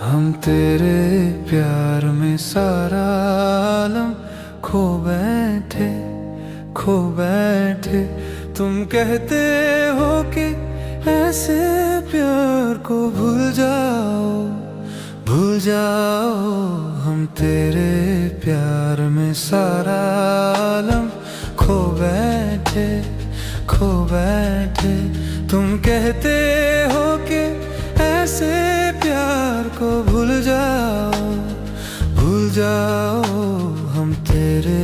हम तेरे प्यार में सारा आलम खो बैठे, खो बैठे। तुम कहते हो कि ऐसे प्यार को भूल जाओ, भूल जाओ। हम तेरे प्यार में सारा आलम खो बैठे, खो बैठे। तुम कहते हो कि ऐसे प्यार को भूल जाओ, भूल जाओ। हम तेरे